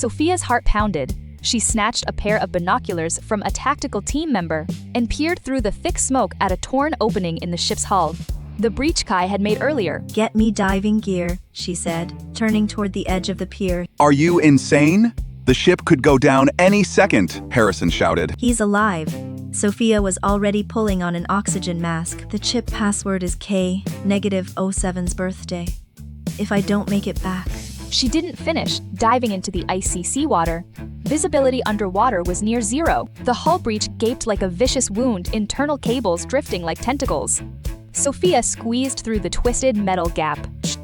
Sophia's heart pounded. She snatched a pair of binoculars from a tactical team member and peered through the thick smoke at a torn opening in the ship's hull. The breach Kai had made earlier. "Get me diving gear," she said, turning toward the edge of the pier. Are you insane? The ship could go down any second, Harrison shouted. "He's alive." Sophia was already pulling on an oxygen mask. "The chip password is K-07's birthday. If I don't make it back..." She didn't finish, diving into the icy seawater. Visibility underwater was near zero. The hull breach gaped like a vicious wound, internal cables drifting like tentacles. Sophia squeezed through the twisted metal gap,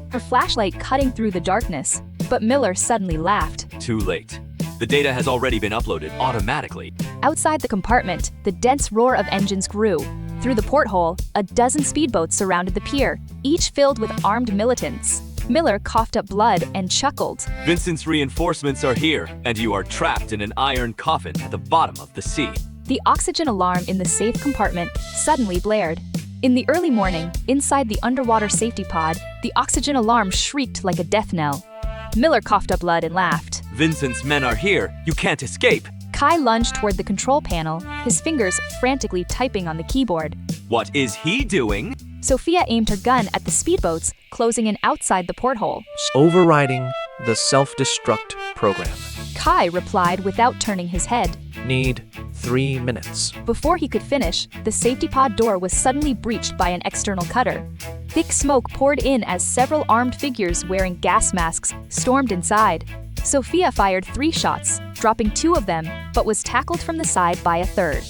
her flashlight cutting through the darkness. But Miller suddenly laughed. Too late. The data has already been uploaded automatically. Outside the compartment, the dense roar of engines grew. Through the porthole, a dozen speedboats surrounded the pier, each filled with armed militants. Miller coughed up blood and chuckled. Vincent's reinforcements are here, and you are trapped in an iron coffin at the bottom of the sea. The oxygen alarm in the safe compartment suddenly blared. In the early morning, inside the underwater safety pod, the oxygen alarm shrieked like a death knell. Miller coughed up blood and laughed. Vincent's men are here. You can't escape. Kai lunged toward the control panel, his fingers frantically typing on the keyboard. What is he doing? Sophia aimed her gun at the speedboats, closing in outside the porthole. Overriding the self-destruct program. Kai replied without turning his head. Need 3 minutes. Before he could finish, the safety pod door was suddenly breached by an external cutter. Thick smoke poured in as several armed figures wearing gas masks stormed inside. Sophia fired 3 shots, dropping 2 of them, but was tackled from the side by a third.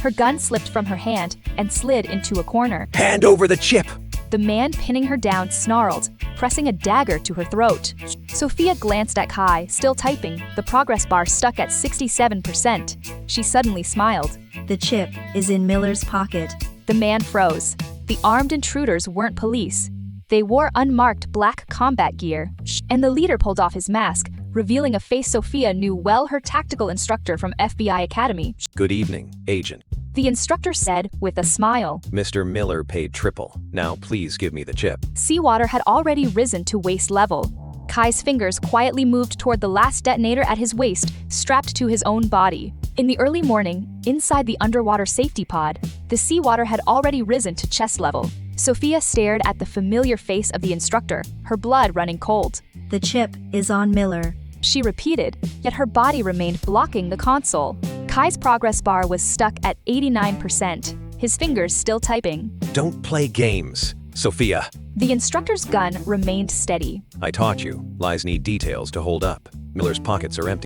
Her gun slipped from her hand and slid into a corner. Hand over the chip! The man pinning her down snarled, pressing a dagger to her throat. Sophia glanced at Kai, still typing, the progress bar stuck at 67%. She suddenly smiled. "The chip is in Miller's pocket." The man froze. The armed intruders weren't police. They wore unmarked black combat gear, and the leader pulled off his mask, revealing a face Sophia knew well, her tactical instructor from FBI Academy. "Good evening, Agent. The instructor said with a smile. Mr. Miller paid triple. Now please give me the chip." Seawater had already risen to waist level. Kai's fingers quietly moved toward the last detonator at his waist, strapped to his own body. In the early morning, inside the underwater safety pod, the seawater had already risen to chest level. Sophia stared at the familiar face of the instructor, her blood running cold. "The chip is on Miller," she repeated, yet her body remained blocking the console. Kai's progress bar was stuck at 89%, his fingers still typing. "Don't play games, Sophia." The instructor's gun remained steady. "I taught you. Lies need details to hold up. Miller's pockets are empty."